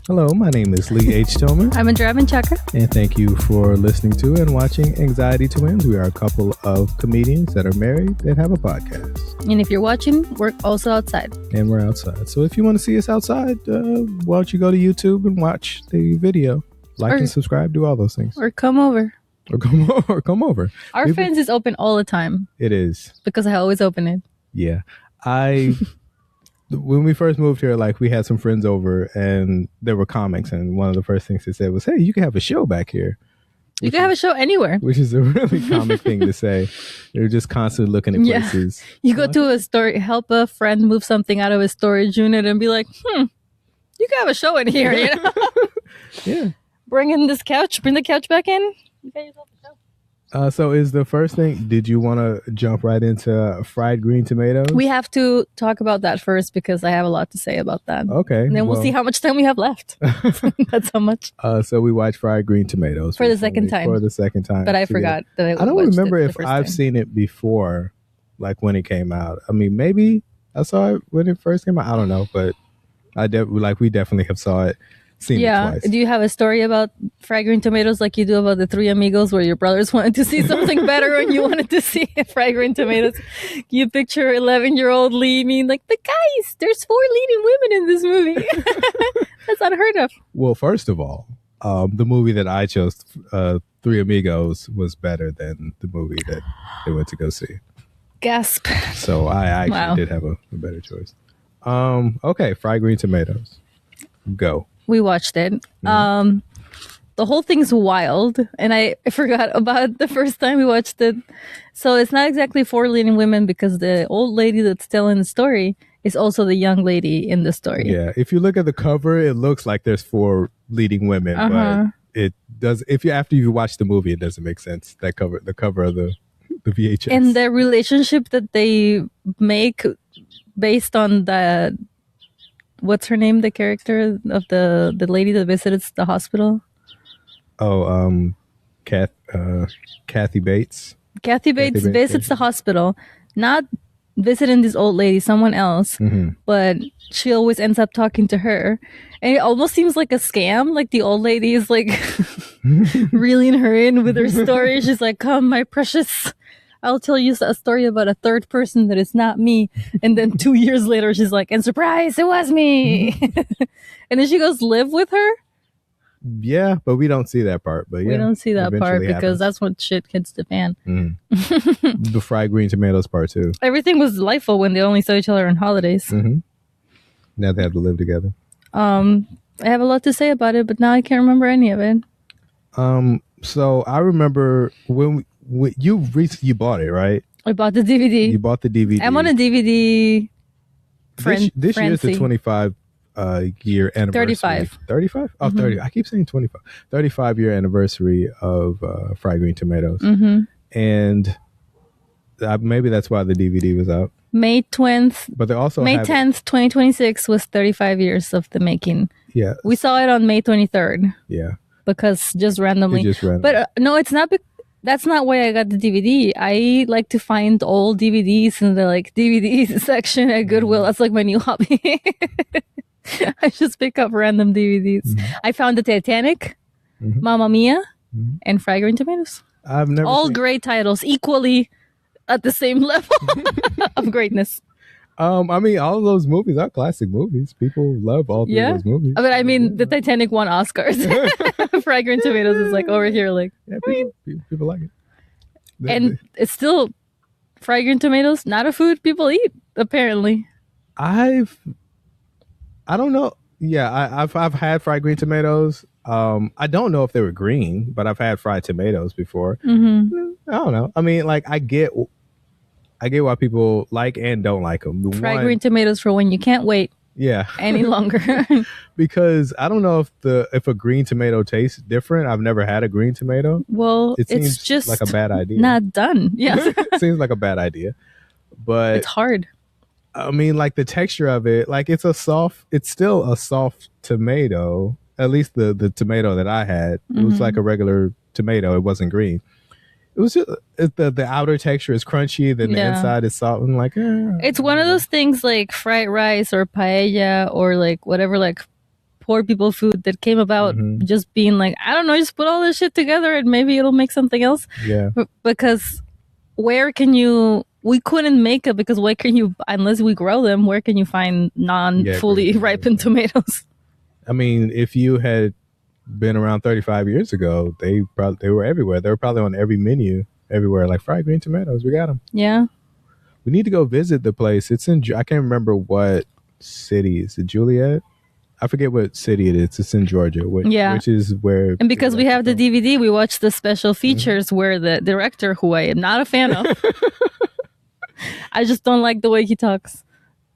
Hello, my name is Lee H. Tillman, I'm a driving checker. and thank you for listening to and watching Anxiety Twins. We are a couple of comedians that are married and have a podcast. And if you're watching, we're also outside. And we're outside. So if you want to see us outside, why don't you go to YouTube and watch the video? Like and subscribe, do all those things. Or come over. Or come over. Our fence is open all the time. It is. Because I always open it. Yeah. When we first moved here, like we had some friends over and there were comics, and one of the first things they said was, "Hey, you can have a show back here." You can have a show anywhere. Which is a really comic thing to say. They're just constantly looking at places. You go to a store, help a friend move something out of a storage unit and be like, you can have a show in here, you know? Yeah. Bring in this couch, bring the couch back in. You got yourself a show. So is the first thing, did you want to jump right into fried green tomatoes? We have to talk about that first because I have a lot to say about that. Okay. And then we'll see how much time we have left. That's how much. So we watched fried green tomatoes. For the second time. For the second time. But I forgot that I don't remember if I've seen it before, like when it came out. I mean, maybe I saw it when it first came out. I don't know, but we definitely have saw it. Seen it twice. Do you have a story about fried green tomatoes like you do about the Three Amigos where your brothers wanted to see something better and you wanted to see fried green tomatoes? You picture 11-year-old Lee mean like, but guys, there's 4 leading women in this movie. That's unheard of. Well, first of all, the movie that I chose, Three Amigos, was better than the movie that they went to go see. Gasp. So I actually did have a better choice. Okay, fried green tomatoes. Go. We watched it. Mm-hmm. The whole thing's wild, and I forgot about the first time we watched it. So it's not exactly 4 leading women because the old lady that's telling the story is also the young lady in the story. Yeah, if you look at the cover, it looks like there's 4 leading women, but it does. After you watch the movie, it doesn't make sense. The cover of the VHS, and the relationship that they make based on the. What's her name? The character of the lady that visits the hospital. Oh, Kathy Bates. Kathy Bates visits the hospital, not visiting this old lady, someone else, but she always ends up talking to her, and it almost seems like a scam. Like the old lady is like reeling her in with her story. She's like, "Come, my precious. I'll tell you a story about a third person that is not me." And then 2 years later, she's like, and surprise, it was me. And then she goes live with her. Yeah, but we don't see that part. But yeah, we don't see that part because that's what shit hits the fan. The fried green tomatoes part too. Everything was delightful when they only saw each other on holidays. Now they have to live together. I have a lot to say about it, but now I can't remember any of it. So I remember when you bought it, right? I bought the DVD. You bought the DVD. I'm on a DVD. This year is the 25 year anniversary. 35. 35? Oh, 30. I keep saying 25. 35 year anniversary of fried green tomatoes. And maybe that's why the DVD was out. May 20th. But they also May 10th, 2026 was 35 years of the making. Yeah. We saw it on May 23rd. Yeah. Because just randomly. But no, it's not. That's not why I got the DVD. I like to find old DVDs in the DVD section at Goodwill. That's like my new hobby. I just pick up random DVDs. I found the Titanic, Mamma Mia, and Fried Green Tomatoes. I've never all great titles, equally at the same level of greatness. I mean, all of those movies are classic movies. People love all 3 of those movies. But I mean, the Titanic won Oscars. Fried Green Tomatoes is like over here, like people like it. And it's still fried green tomatoes, not a food people eat. Apparently, I don't know. Yeah, I've had fried green tomatoes. I don't know if they were green, but I've had fried tomatoes before. I don't know. I mean, like I get why people like and don't like them. Fried green tomatoes for when you can't wait. Yeah. Any longer. Because I don't know if a green tomato tastes different. I've never had a green tomato. Well, it seems it's just like a bad idea. Not done. Yeah. It seems like a bad idea. But it's hard. I mean, like the texture of it, like it's still a soft tomato. At least the tomato that I had, it was like a regular tomato. It wasn't green. It was just the outer texture is crunchy, then the inside is soft. And it's one of those things like fried rice or paella or like whatever, like poor people food that came about just being like, I don't know, just put all this shit together and maybe it'll make something else. Yeah. Because where can you... We couldn't make it because where can you... Unless we grow them, where can you find non-fully ripened tomatoes? I mean, if you had been around 35 years ago, they were everywhere. They were probably on every menu everywhere, like fried green tomatoes. We got them. Yeah. We need to go visit the place. It's in, I can't remember what city. Is it Juliet? I forget what city it is. It's in Georgia, which is where... And because we have the DVD, we watched the special features where the director, who I am not a fan of, I just don't like the way he talks,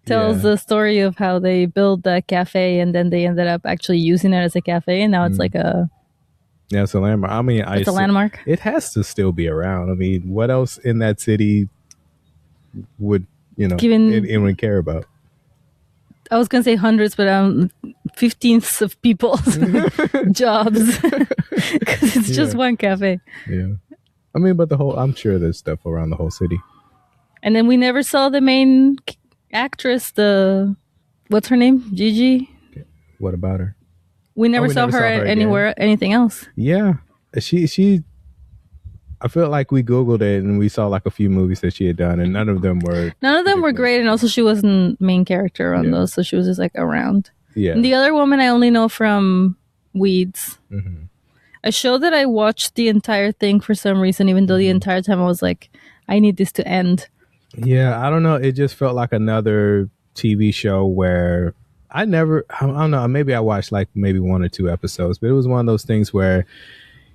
tells the story of how they built that cafe and then they ended up actually using it as a cafe, and now it's like a... Yeah, it's a landmark. I mean, it's a landmark. It has to still be around. I mean, what else in that city would, anyone care about? I was going to say hundreds, but 15ths of people's jobs. Because it's just one cafe. Yeah. I mean, but I'm sure there's stuff around the whole city. And then we never saw the main actress, what's her name? Gigi? What about her? We never saw her anywhere, anything else. Yeah. She I feel like we Googled it and we saw like a few movies that she had done, and none of them were great. And also she wasn't main character on those, so she was just like around. Yeah. And the other woman I only know from Weeds. A show that I watched the entire thing for some reason, even though the entire time I was like, I need this to end. Yeah, I don't know. It just felt like another TV show where I don't know, maybe I watched like maybe 1 or 2 episodes, but it was one of those things where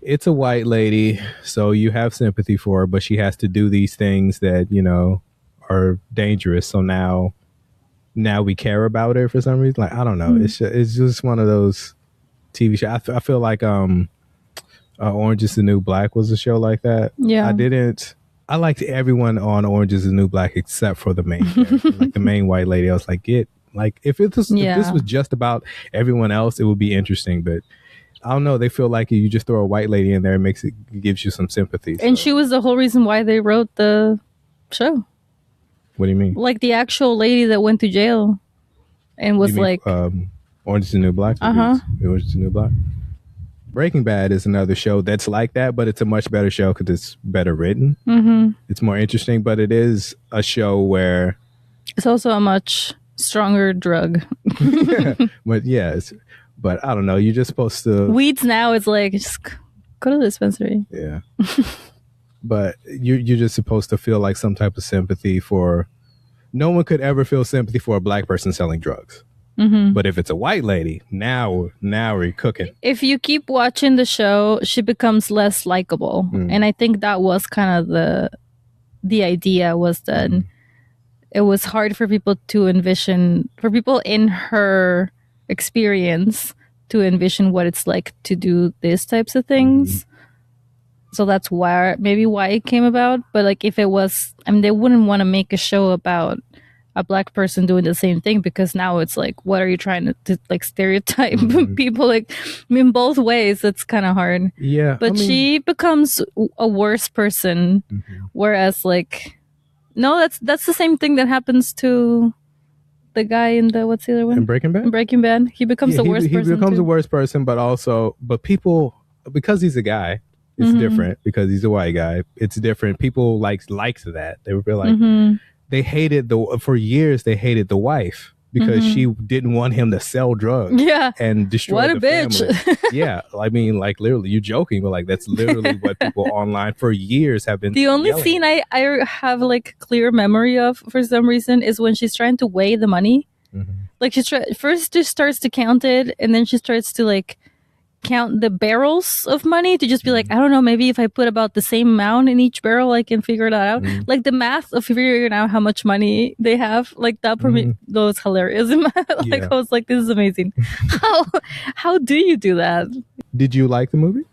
it's a white lady, so you have sympathy for her, but she has to do these things that, are dangerous. So now we care about her for some reason. Like, I don't know. It's just one of those TV shows. I feel like Orange is the New Black was a show like that. Yeah. I liked everyone on Orange is the New Black except for the main character, like the main white lady. I was like, if this was just about everyone else, it would be interesting, but I don't know. They feel like you just throw a white lady in there, it gives you some sympathy. And she was the whole reason why they wrote the show. What do you mean? Like the actual lady that went to jail and was like... Orange is the New Black? Orange is the New Black. Breaking Bad is another show that's like that, but it's a much better show because it's better written. It's more interesting, but it is a show where... It's also a much stronger drug. But I don't know. You're just supposed to... Weeds now is like, just go to the dispensary. Yeah. But you're just supposed to feel like some type of sympathy for... No one could ever feel sympathy for a black person selling drugs. But if it's a white lady, now we're cooking. If you keep watching the show, she becomes less likable. And I think that was kind of the idea, was that it was hard for people to envision... For people in her... experience to envision what it's like to do these types of things. So that's why it came about. But like, if it was, they wouldn't want to make a show about a black person doing the same thing, because now it's like, what are you trying to like stereotype people? Like, both ways, it's kind of hard. Yeah. But she becomes a worse person, whereas like, no, that's the same thing that happens to the guy in what's the other one? In Breaking Bad? In Breaking Bad. He becomes the worst person. He becomes a worse person, but people, because he's a guy, it's different. Because he's a white guy, it's different. People likes that. They were like, they hated for years, they hated the wife because she didn't want him to sell drugs and destroy the family. Yeah. I mean, like literally, you're joking, but like that's literally what people online for years have been. The only scene I have like clear memory of for some reason is when she's trying to weigh the money. Like first just starts to count it, and then she starts to like count the barrels of money to just be like, I don't know, maybe if I put about the same amount in each barrel, I can figure that out. Like the math of figuring out how much money they have, like that for me, that was hilarious. Like I was like, this is amazing. How do you do that? Did you like the movie?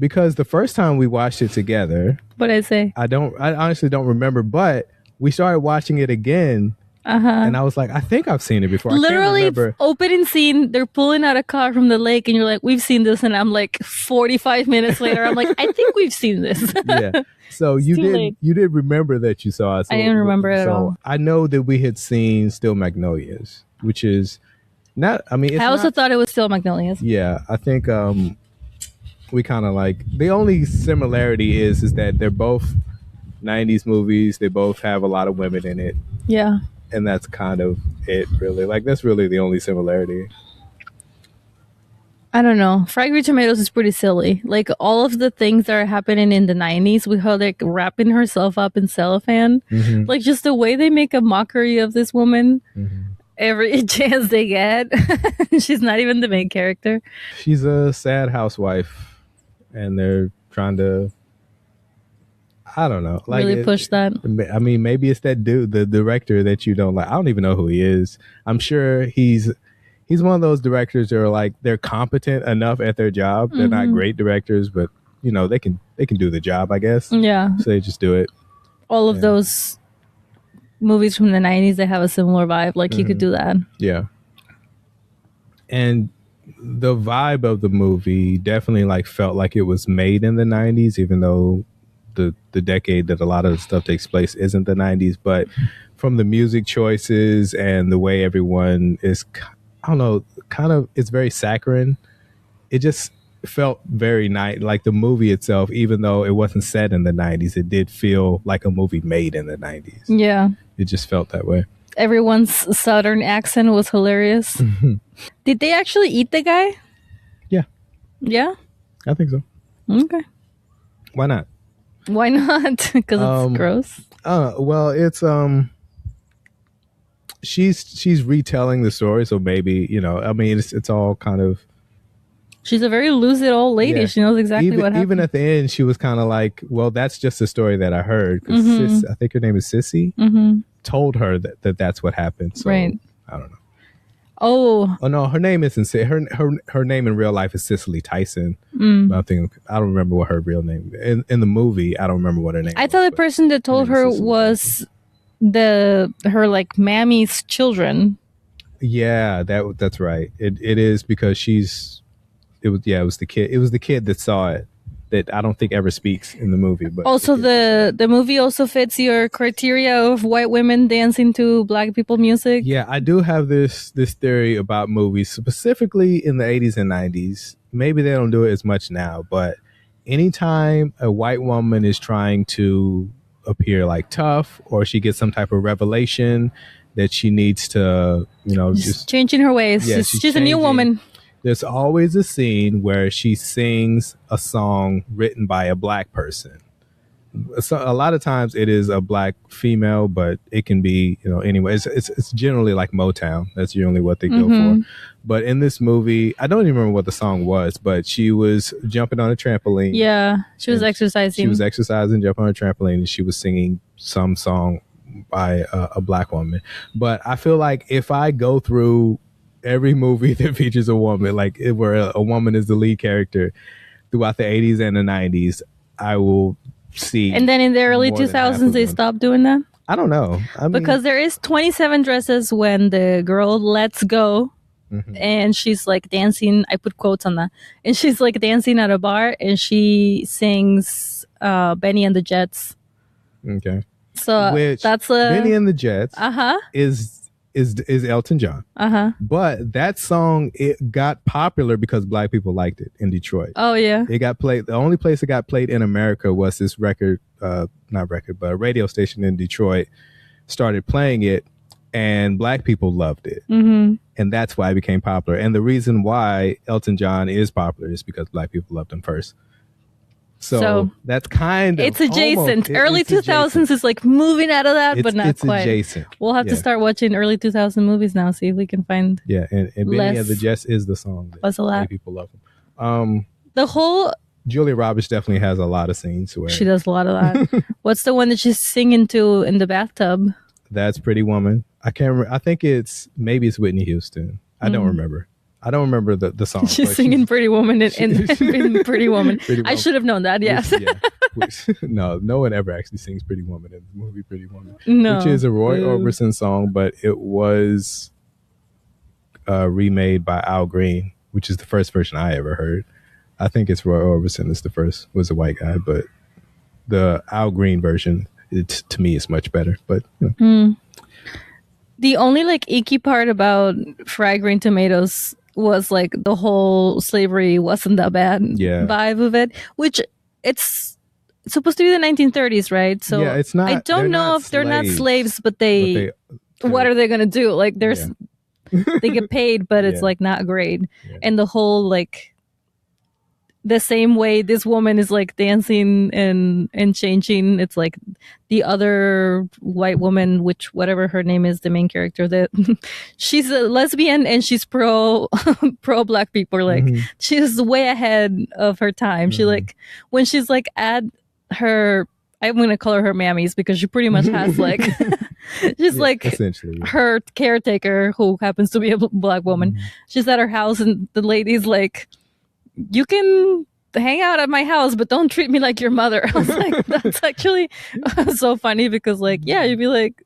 Because the first time we watched it together, what'd I say? I honestly don't remember, but we started watching it again. And I was like, I think I've seen it before. Literally, I can't remember. Opening scene, they're pulling out a car from the lake, and you're like, we've seen this. And I'm like, 45 minutes later, I'm like, I think we've seen this. Yeah. So you did remember that you saw it. So, I didn't remember it at all. I know that we had seen Still Magnolias, which is Not, I mean, it's I also not, thought it was still Magnolias. yeah, I think we kind of like, the only similarity is that they're both 90s movies. They both have a lot of women in it. Yeah. And that's kind of it, really. Like, that's really the only similarity. I don't know. Fried Green Tomatoes is pretty silly. Like, all of the things that are happening in the 90s with her, like, wrapping herself up in cellophane. Mm-hmm. Like, just the way they make a mockery of this woman every chance they get. She's not even the main character. She's a sad housewife, and they're trying to, I don't know, like, really push that. I mean, maybe it's that dude, the director that you don't like. I don't even know who he is. I'm sure he's one of those directors that are like, they're competent enough at their job. They're not great directors, but you know, they can do the job, I guess. Yeah. So they just do it. All of those movies from the 90s, they have a similar vibe. Like, you could do that. Yeah. And the vibe of the movie definitely like felt like it was made in the 90s, even though the decade that a lot of the stuff takes place isn't the 90s. But from the music choices and the way everyone is, I don't know, kind of, it's very saccharine. It just felt very nice. Like the movie itself, even though it wasn't set in the 90s, it did feel like a movie made in the 90s. Yeah. It just felt that way. Everyone's Southern accent was hilarious. Did they actually eat the guy? Yeah. Yeah? I think so. Okay. Why not? Why not? Because it's gross. Well, it's she's retelling the story, so maybe, you know, I mean, it's all kind of. She's a very lucid old lady. Yeah. She knows exactly what happened. Even at the end, she was kind of like, well, that's just a story that I heard. Because I think her name is Sissy, told her that that's what happened. So, right. I don't know. Oh no, her name isn't her name in real life is Cicely Tyson. But I don't remember what her real name in the movie. I don't remember what her name. I thought the person that told her was her like mammy's children. Yeah, that's right. It is because it was the kid. It was the kid that saw it. That I don't think ever speaks in the movie. But also the movie also fits your criteria of white women dancing to black people music. Yeah, I do have this theory about movies, specifically in the 80s and 90s. Maybe they don't do it as much now, but anytime a white woman is trying to appear like tough, or she gets some type of revelation that she needs to, you know, just changing her ways. Yeah, she's a new woman. There's always a scene where she sings a song written by a black person. So a lot of times it is a black female, but it can be, you know, anyway, it's generally like Motown. That's generally what they go for. But in this movie, I don't even remember what the song was, but she was jumping on a trampoline. Yeah, she was exercising. She was exercising, jumping on a trampoline, and she was singing some song by a black woman. But I feel like if I go through every movie that features a woman, like where a woman is the lead character throughout the 80s and the 90s, I will see. And then in the early 2000s, they stopped doing that? I don't know. Because there is 27 Dresses when the girl lets go and she's like dancing. I put quotes on that. And she's like dancing at a bar and she sings Benny and the Jets. Okay. So that's Benny and the Jets is Elton John. But that song, it got popular because black people liked it in Detroit. Oh yeah. It got played. The only place it got played in America was this record, not record, but a radio station in Detroit started playing it, and black people loved it. And that's why it became popular. And the reason why Elton John is popular is because black people loved him first. So that's kind of, it's adjacent. Early 2000s is like moving out of that, but not quite. It's adjacent. We'll have to start watching early 2000 movies now, see if we can find. Yeah, and Benny and the Jets is the song that people love him. The whole Julia Roberts definitely has a lot of scenes where she does a lot of that. What's the one that she's singing to in the bathtub? That's Pretty Woman. I can't remember. I think maybe it's Whitney Houston. I don't remember. I don't remember the song. She's singing Pretty Woman in Pretty Woman. I should have known that, yes. No one ever actually sings Pretty Woman in the movie Pretty Woman. No. Which is a Roy Orbison song, but it was remade by Al Green, which is the first version I ever heard. I think it's Roy Orbison was a white guy, but the Al Green version, to me, is much better. But The only like icky part about fried green tomatoes was like the whole slavery wasn't that bad vibe of it, which it's supposed to be the 1930s, right? So yeah, it's not. I don't know if they're not slaves, but they what are they gonna do? Like there's they get paid, but it's like not great. And the whole like the same way this woman is like dancing and changing, it's like the other white woman, which whatever her name is, the main character, that she's a lesbian and she's pro black people. Like she's way ahead of her time. She like when she's like at her, I'm gonna call her mammies because she pretty much has like she's like essentially her caretaker who happens to be a black woman. She's at her house and the lady's like, you can hang out at my house, but don't treat me like your mother. I was like, that's actually so funny because like, yeah, you'd be like,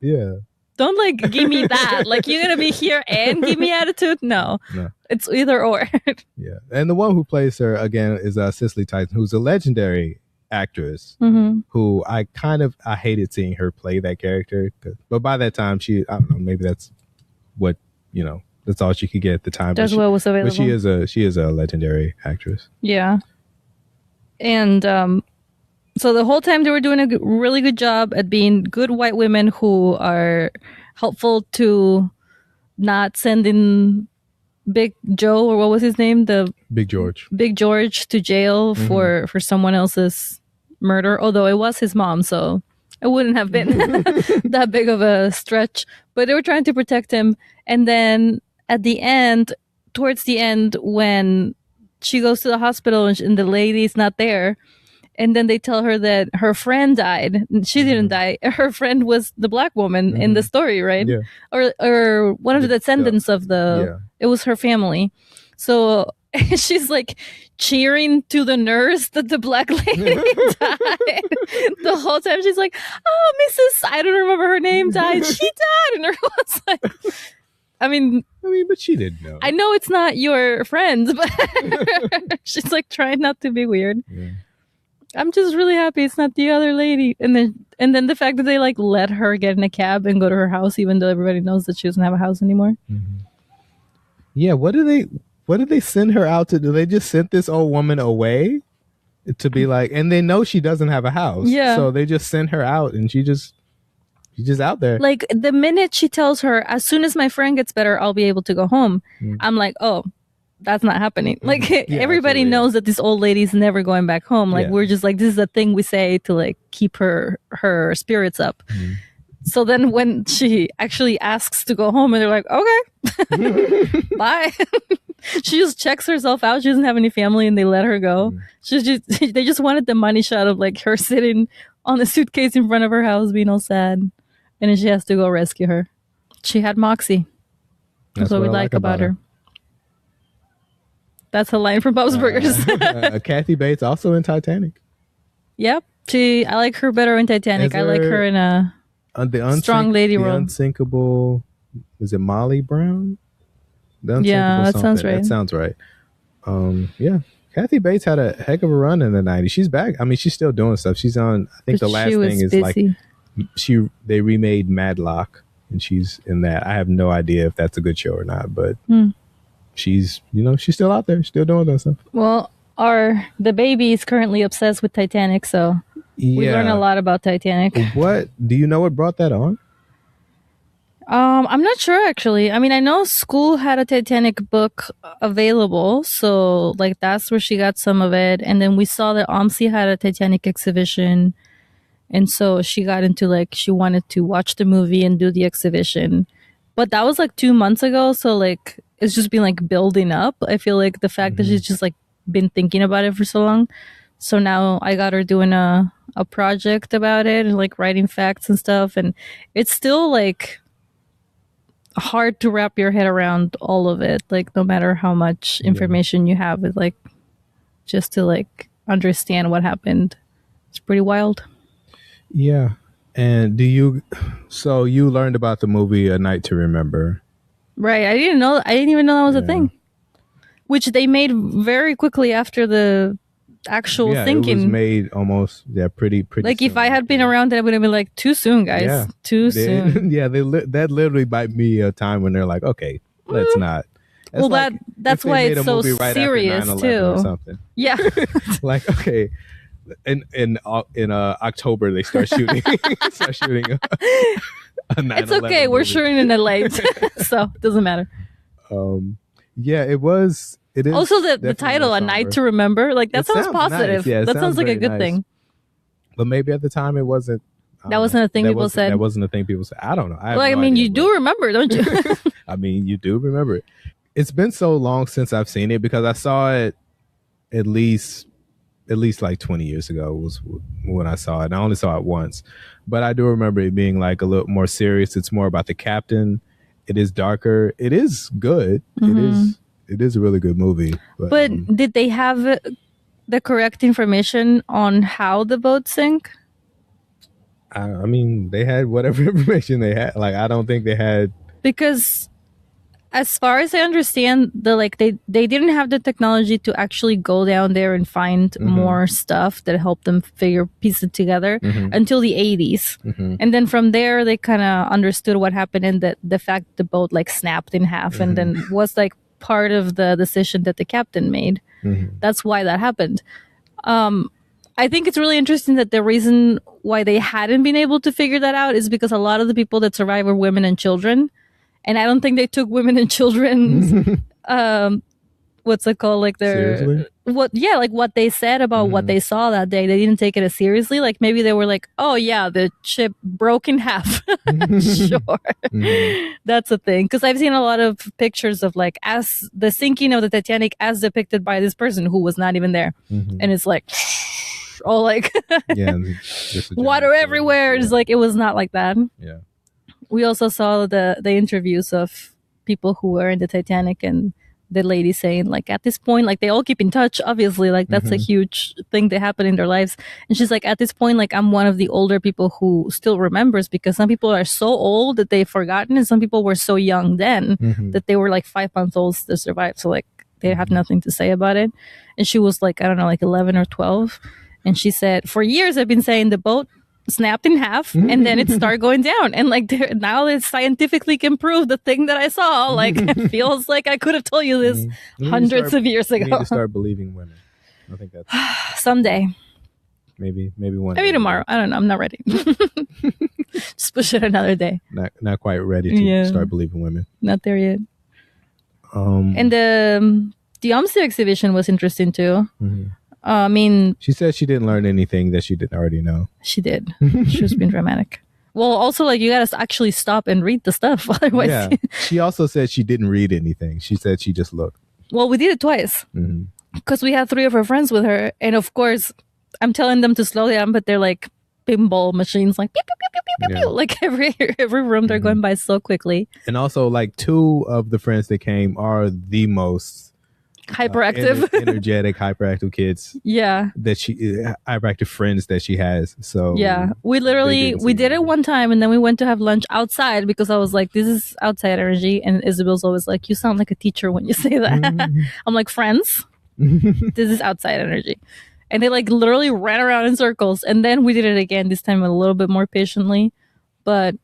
don't like give me that. Like you're gonna be here and give me attitude. No. It's either or. Yeah, and the one who plays her again is Cicely Tyson, who's a legendary actress who I hated seeing her play that character, but by that time I don't know, maybe that's what that's all she could get at the time. That's what was available. But she is a legendary actress. Yeah. And so the whole time they were doing a really good job at being good white women who are helpful to not sending Big Joe, or what was his name? The Big George to jail for someone else's murder. Although it was his mom, so it wouldn't have been that big of a stretch. But they were trying to protect him. And then at the end, towards the end, when she goes to the hospital and the lady's not there, and then they tell her that her friend died. She didn't die. Her friend was the black woman in the story, right? Yeah. Or one of the descendants of the. It was her family. So she's like cheering to the nurse that the black lady died. The whole time she's like, "Oh, Mrs. I don't remember her name died. She died," and everyone's like. I mean, but she didn't know. I know it's not your friends, but she's like trying not to be weird. Yeah. I'm just really happy it's not the other lady. And then the fact that they like let her get in a cab and go to her house, even though everybody knows that she doesn't have a house anymore. Yeah, what did they send her out to do? They just sent this old woman away to be like, and they know she doesn't have a house. Yeah. So they just sent her out and she's just out there. Like the minute she tells her, as soon as my friend gets better, I'll be able to go home. I'm like, oh, that's not happening. Like everybody knows that this old lady's never going back home. Like we're just like, this is a thing we say to like keep her spirits up. So then when she actually asks to go home and they're like, okay, bye. She just checks herself out. She doesn't have any family and they let her go. They just wanted the money shot of like her sitting on a suitcase in front of her house being all sad. And then she has to go rescue her. She had moxie. That's what we like about her. That's a line from Bob's Burgers. Kathy Bates also in Titanic. Yep. I like her better in Titanic. I like her in a strong lady role. Unsinkable. Was it Molly Brown? Yeah, that sounds right. That sounds right. Yeah. Kathy Bates had a heck of a run in the 90s. She's back. I mean, she's still doing stuff. She's on, I think the last thing is busy. Like, they remade Madlock and she's in that. I have no idea if that's a good show or not, but she's still out there, still doing that stuff. Well, the baby is currently obsessed with Titanic, so we learn a lot about Titanic. What do you know what brought that on? I'm not sure actually. I mean, I know school had a Titanic book available, so like that's where she got some of it. And then we saw that OMSI had a Titanic exhibition, and so she got into like she wanted to watch the movie and do the exhibition. But that was like 2 months ago, so like it's just been like building up. I feel like the fact that she's just like been thinking about it for so long. So now I got her doing a project about it and like writing facts and stuff, and it's still like hard to wrap your head around all of it, like no matter how much information you have, it's like just to like understand what happened, it's pretty wild. Yeah. And so you learned about the movie A Night to Remember, right? I didn't even know that was a thing, which they made very quickly after the actual yeah, thinking. It was made almost pretty. Like soon. If I had been around, I would have been like, too soon, guys. Too soon. Yeah, that literally might be a time when they're like, okay, let's not. Well, that's why it's so serious too. Or something. Yeah. Like, okay, in October they start shooting. Start shooting. It's okay. We're shooting in LA, so it doesn't matter. Yeah, it was. It is also the title, A Night to Remember. Like that sounds positive. Nice. Yeah, that sounds like a good thing. But maybe at the time it wasn't. That wasn't a thing people said. That wasn't a thing people said. I don't know. I mean, you do remember, don't you? I mean, you do remember it. It's been so long since I've seen it because I saw it at least like 20 years ago was when I saw it. And I only saw it once, but I do remember it being like a little more serious. It's more about the captain. It is darker. It is good. Mm-hmm. It is a really good movie. But did they have the correct information on how the boat sank? I mean, they had whatever information they had. Like, I don't think they had, because as far as I understand, they didn't have the technology to actually go down there and find more stuff that helped them piece it together until the 80s. And then from there, they kind of understood what happened, and the fact the boat like snapped in half and then was like part of the decision that the captain made. That's why that happened. I think it's really interesting that the reason why they hadn't been able to figure that out is because a lot of the people that survived were women and children. And I don't think they took women and children's, what's it called? Like seriously? What they said about what they saw that day. They didn't take it as seriously. Like maybe they were like, oh yeah, the ship broke in half. Sure. That's a thing. Because I've seen a lot of pictures of like as the sinking of the Titanic as depicted by this person who was not even there. And it's like, all like water everywhere. It's like, it was not like that. Yeah. We also saw the interviews of people who were in the Titanic, and the lady saying like at this point, like they all keep in touch, obviously, like that's a huge thing that happened in their lives. And she's like, at this point, like I'm one of the older people who still remembers, because some people are so old that they've forgotten, and some people were so young then that they were like 5 months old to survive. So like they have nothing to say about it. And she was like, I don't know, like 11 or 12. And she said, for years I've been saying the boat snapped in half and then it started going down, and like now it scientifically can prove the thing that I saw. Like it feels like I could have told you this hundreds of years ago. You need to start believing women. I think that's someday. Maybe one. Maybe tomorrow. I don't know. I'm not ready. Just push it another day. Not quite ready to start believing women. Not there yet. And the Amsterdam exhibition was interesting too. I mean, she said she didn't learn anything that she didn't already know. She did. She was being dramatic. Well, also, like, you gotta actually stop and read the stuff. Otherwise, yeah. She also said she didn't read anything. She said she just looked. Well, we did it twice because we had 3 of her friends with her, and of course, I'm telling them to slow down, but they're like pinball machines, like pew, pew, pew, pew, pew, pew. Like every room they're going by so quickly. And also, like 2 of the friends that came are the most hyperactive, energetic, hyperactive kids. Yeah, that hyperactive friends that she has. So yeah, we did it one time, and then we went to have lunch outside because I was like, "This is outside energy," and Isabel's always like, "You sound like a teacher when you say that." I'm like, "Friends, this is outside energy," and they like literally ran around in circles. And then we did it again, this time a little bit more patiently, but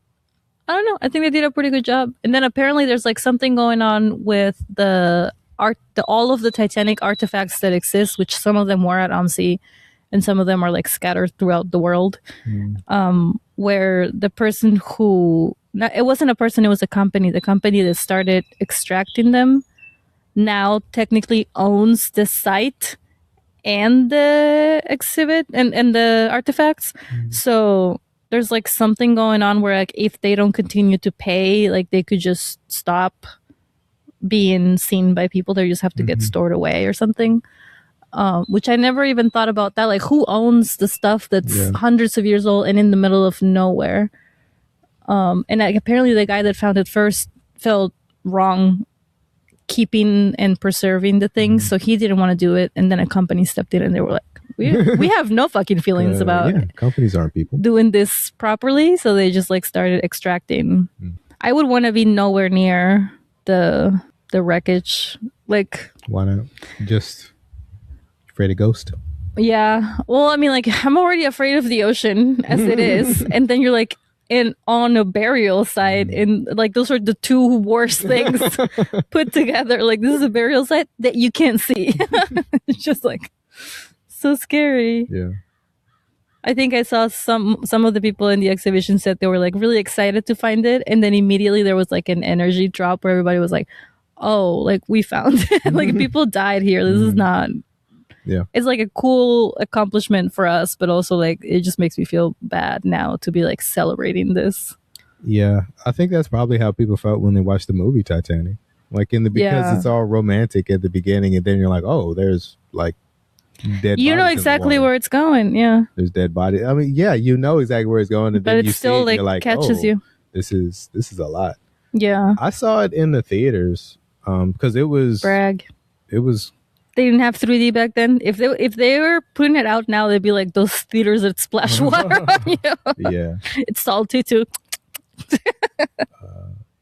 I don't know. I think they did a pretty good job. And then apparently there's like something going on with the all of the Titanic artifacts that exist, which some of them were at AMSI and some of them are like scattered throughout the world, where the person who, it wasn't a person, it was a company. The company that started extracting them now technically owns the site and the exhibit and the artifacts. So there's like something going on where like if they don't continue to pay, like they could just stop being seen by people. They just have to get stored away or something, which I never even thought about that. Like, who owns the stuff that's hundreds of years old and in the middle of nowhere? And like, apparently the guy that found it first felt wrong keeping and preserving the things, so he didn't want to do it, and then a company stepped in and they were like, we have no fucking feelings about companies aren't people doing this properly, so they just like started extracting. I would want to be nowhere near the wreckage. Like, why not? Just afraid of ghosts? Yeah. Well, I mean, like, I'm already afraid of the ocean as it is. And then you're like on a burial site. And like, those are the two worst things put together. Like, this is a burial site that you can't see. It's just like so scary. Yeah. I think I saw some of the people in the exhibition said they were like really excited to find it. And then immediately there was like an energy drop where everybody was like, oh, like we found it. Like people died here. This is not. Yeah. It's like a cool accomplishment for us, but also like it just makes me feel bad now to be like celebrating this. Yeah. I think that's probably how people felt when they watched the movie Titanic. Like because it's all romantic at the beginning, and then you're like, oh, there's like dead bodies. You know exactly where it's going. Yeah. There's dead bodies. I mean, yeah, you know exactly where it's going, and but then it you still see it, like, like catches you. This is a lot. Yeah. I saw it in the theaters because it was brag. It was. They didn't have 3D back then. If they were putting it out now, they'd be like those theaters that splash water on you. Yeah. It's salty too.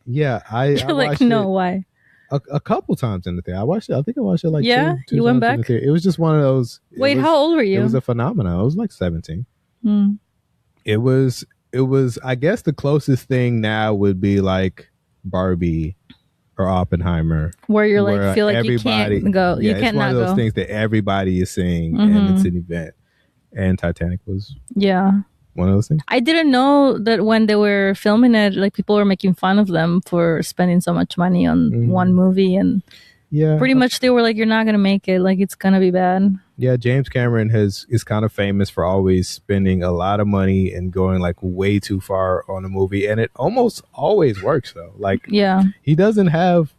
Yeah, I like, no, why? A couple times in the theater. I watched it. I think I watched it like two you went back. It was just one of those. Wait, how old were you? It was a phenomenon. I was like 17. It was. I guess the closest thing now would be like Barbie or Oppenheimer, where you're like feel like you can't go. Yeah, you can't it's one not of those go. things that everybody is seeing, and it's an event. And Titanic was one of those things. I didn't know that when they were filming it, like people were making fun of them for spending so much money on one movie, and pretty much they were like, "You're not gonna make it. Like it's gonna be bad." Yeah, James Cameron is kind of famous for always spending a lot of money and going like way too far on a movie, and it almost always works though. Like, he doesn't have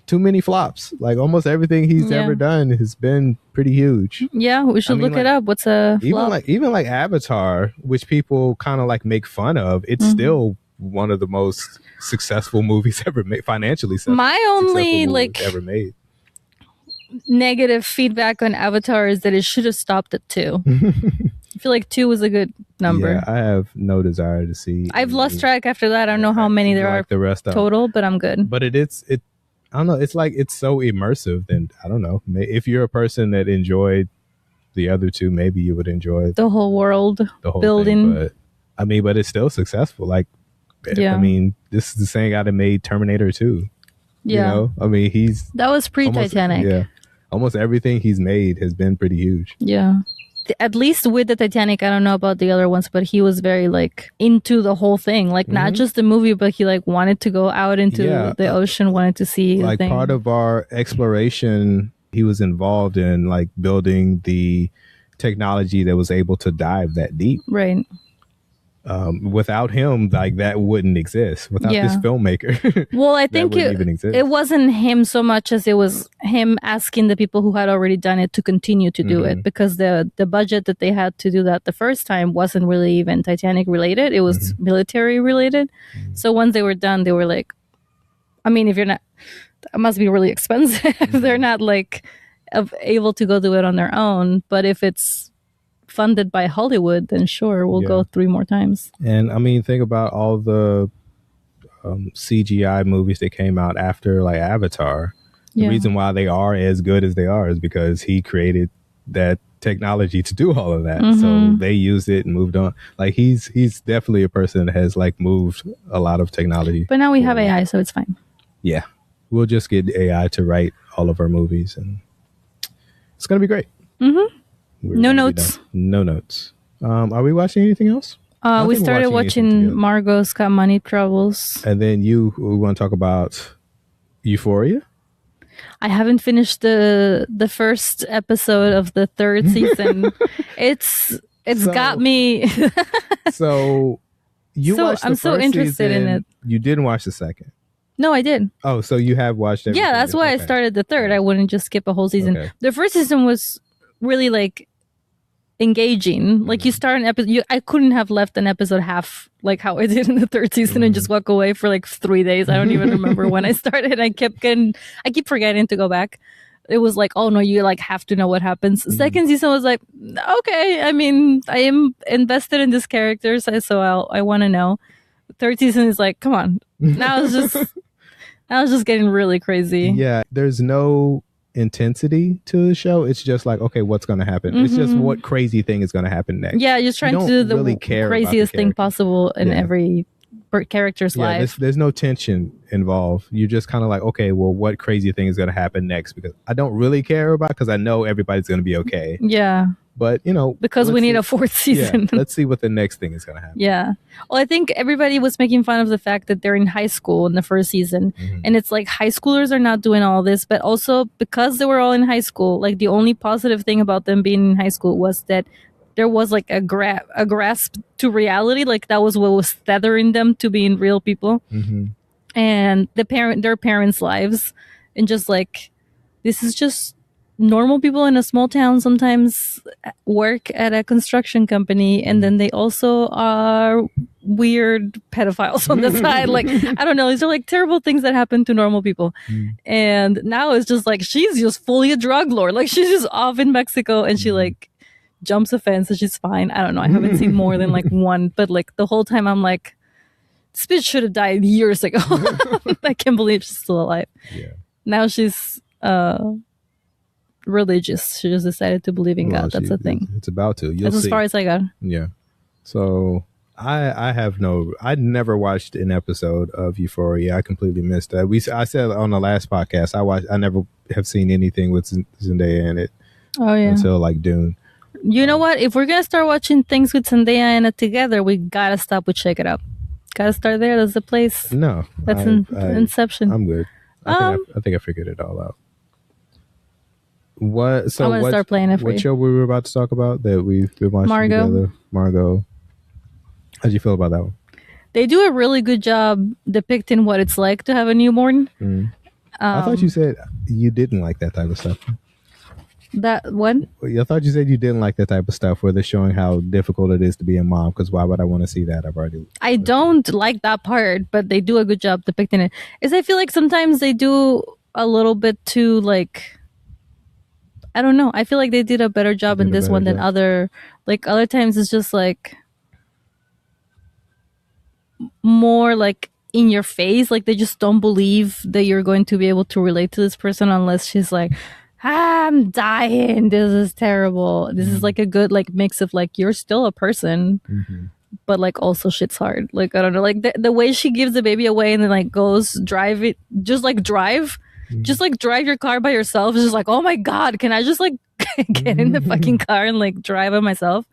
too many flops. Like almost everything he's ever done has been pretty huge. Yeah, we should look it up. What's a flop? Even like Avatar, which people kind of like make fun of, it's still one of the most successful movies ever made, financially. My only like ever made. Negative feedback on Avatar is that it should have stopped at 2. I feel like 2 was a good number. Yeah, I have no desire to see. I've lost track after that. I don't know how many there are the rest total, but I'm good. But it I don't know. It's like it's so immersive, and I don't know. If you're a person that enjoyed the other two, maybe you would enjoy the whole world, the whole building. Thing, but it's still successful. Like, I mean, this is the same guy that made Terminator 2. Yeah, you know? I mean, that was pre-Titanic. Yeah, almost everything he's made has been pretty huge. Yeah. At least with the Titanic, I don't know about the other ones, but he was very like into the whole thing, like not just the movie, but he like wanted to go out into the ocean, wanted to see like the thing. Part of our exploration, he was involved in like building the technology that was able to dive that deep. Right. Without him, like that wouldn't exist. Without this filmmaker, well, I think it wasn't him so much as it was him asking the people who had already done it to continue to do it, because the budget that they had to do that the first time wasn't really even Titanic related. It was military related. So once they were done, they were like, I mean, if you're not, it must be really expensive. They're not like able to go do it on their own. But if it's funded by Hollywood, then sure, we'll go 3 more times. And I mean, think about all the CGI movies that came out after like Avatar. The reason why they are as good as they are is because he created that technology to do all of that. So they used it and moved on. Like he's definitely a person that has like moved a lot of technology. But now we have AI, so it's fine. Yeah, we'll just get AI to write all of our movies, and it's gonna be great. No notes. No notes. Are we watching anything else? We started watching Margot's Got Money Troubles. And then we want to talk about Euphoria? I haven't finished the first episode of the 3rd season. It's got me. So you watched the I'm so interested in it. You didn't watch the second? No, I did. Oh, so you have watched everything? Yeah, that's why I started the 3rd. I wouldn't just skip a whole season. Okay. The first season was really like engaging. Like you start an episode, I couldn't have left an episode half like how I did in the 3rd season and just walk away for like 3 days. I don't even remember when I started. I keep forgetting to go back. It was like, oh no, you like have to know what happens. Second season was like, okay, I mean, I am invested in this character, so I want to know. 3rd season is like, come on. Now it's just getting really crazy. Yeah, there's no intensity to the show. It's just like, okay, what's going to happen? It's just what crazy thing is going to happen next. Yeah, just trying to do the really craziest thing possible in every character's life. There's no tension involved. You're just kind of like, okay, well, what crazy thing is going to happen next? Because I don't really care about, because I know everybody's going to be okay. Yeah. But, because we need a 4th season. Yeah, let's see what the next thing is going to happen. Yeah. Well, I think everybody was making fun of the fact that they're in high school in the 1st season. And it's like high schoolers are not doing all this, but also because they were all in high school, like the only positive thing about them being in high school was that there was like a grasp to reality. Like that was what was tethering them to being real people. And their parents' lives, and just like, this is just normal people in a small town sometimes work at a construction company, and then they also are weird pedophiles on the side. Like, I don't know, these are like terrible things that happen to normal people. And now it's just like, she's just fully a drug lord. Like, she's just off in Mexico, and she like jumps a fence and she's fine. I don't know, I haven't seen more than like one, but like the whole time I'm like, this bitch should have died years ago. I can't believe she's still alive. Yeah. Now she's religious. She just decided to believe in God. That's the thing. It's about to. That's as far as I got. Yeah. So I'd never watched an episode of Euphoria. I completely missed that. I said on the last podcast, I never have seen anything with Zendaya in it. Oh yeah. Until like Dune. You know what? If we're gonna start watching things with Zendaya in it together, we gotta stop with Shake It Up. Gotta start there. That's the place. No, that's Inception. I'm good. I think I figured it all out. What? So I'm gonna start playing it for What show we were about to talk about that we've been watching together? Margot. How'd you feel about that one? They do a really good job depicting what it's like to have a newborn. I thought you said you didn't like that type of stuff. That what? I thought you said you didn't like that type of stuff where they're showing how difficult it is to be a mom. Because why would I want to see that? I don't like that part, but they do a good job depicting it. I feel like sometimes they do a little bit too like, I don't know. I feel like they did a better job in this one than other times. It's just like more like in your face. Like they just don't believe that you're going to be able to relate to this person unless she's like, I'm dying. This is terrible. This is like a good like mix of like, you're still a person, but like also shit's hard. Like, I don't know, like the way she gives the baby away and then like goes drive it, just like drive your car by yourself. It's just like, oh my God, can I just like get in the fucking car and like drive it myself?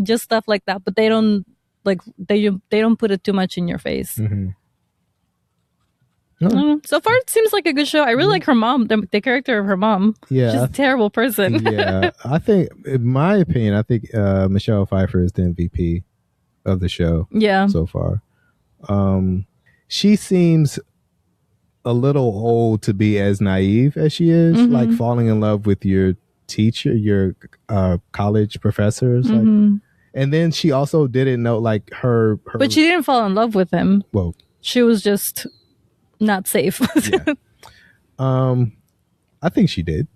Just stuff like that. But they don't like, they don't put it too much in your face. So far it seems like a good show. I really like her mom, the character of her mom. Yeah, she's a terrible person. Yeah, I think, in my opinion, Michelle Pfeiffer is the MVP of the show. Yeah, so far. She seems a little old to be as naive as she is, like falling in love with your teacher, your college professors. Like, and then she also didn't know like her. But she didn't fall in love with him. Well, she was just not safe. Yeah. I think she did.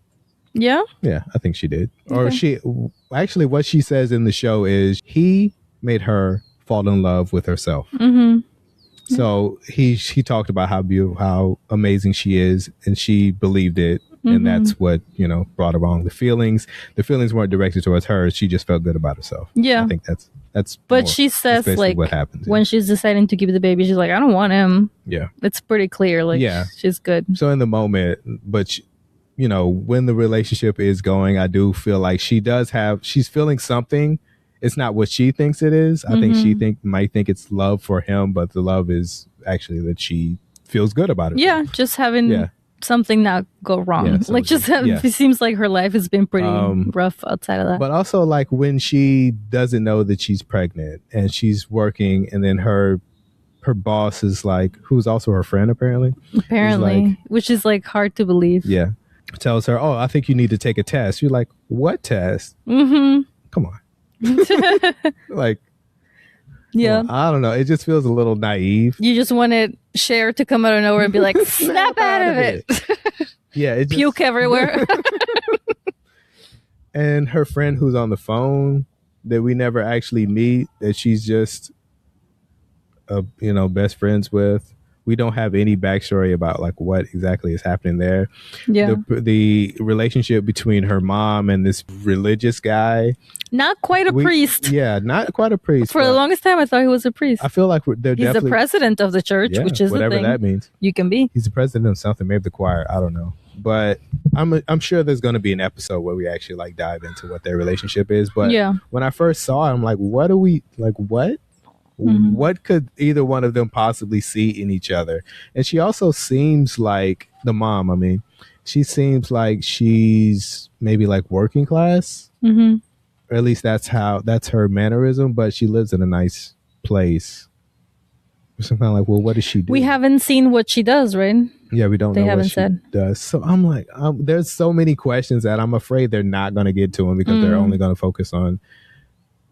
Yeah? Yeah, I think she did. Okay. Or actually what she says in the show is he made her fall in love with herself. So he talked about how amazing she is, and she believed it, and that's what, brought along the feelings. The feelings weren't directed towards her. She just felt good about herself. Yeah. I think that's but she says like what happens when she's deciding to keep the baby, she's like, I don't want him. Yeah, it's pretty clear. Like, yeah, she's good. So in the moment, but when the relationship is going, I do feel like she's feeling something. It's not what she thinks it is. I think she might think it's love for him, but the love is actually that she feels good about it. Yeah, just having something not go wrong. Yeah, so like it seems like her life has been pretty rough outside of that. But also like when she doesn't know that she's pregnant and she's working, and then her boss is like, who's also her friend apparently, like, which is like hard to believe. Yeah, tells her, oh, I think you need to take a test. You're like, what test? Come on. Like, yeah, well, I don't know, it just feels a little naive. You just wanted Cher to come out of nowhere and be like, snap out of it. Yeah, puke everywhere. And her friend who's on the phone that we never actually meet, that she's just best friends with, we don't have any backstory about like what exactly is happening there. Yeah. The relationship between her mom and this religious guy. Not quite a priest. Yeah, not quite a priest. For the longest time, I thought he was a priest. I feel like he's the president of the church, which is whatever the thing. That means. You can be. He's the president of something, maybe the choir. I don't know. But I'm sure there's going to be an episode where we actually like dive into what their relationship is. But when I first saw it, I'm like, what? Mm-hmm. What could either one of them possibly see in each other? And she also seems like the mom. I mean, she seems like she's maybe like working class, or at least that's her mannerism. But she lives in a nice place. So I'm kind of like, well, what does she do? We haven't seen what she does, right? Yeah, we don't know what she does. So I'm like, there's so many questions that I'm afraid they're not going to get to them because they're only going to focus on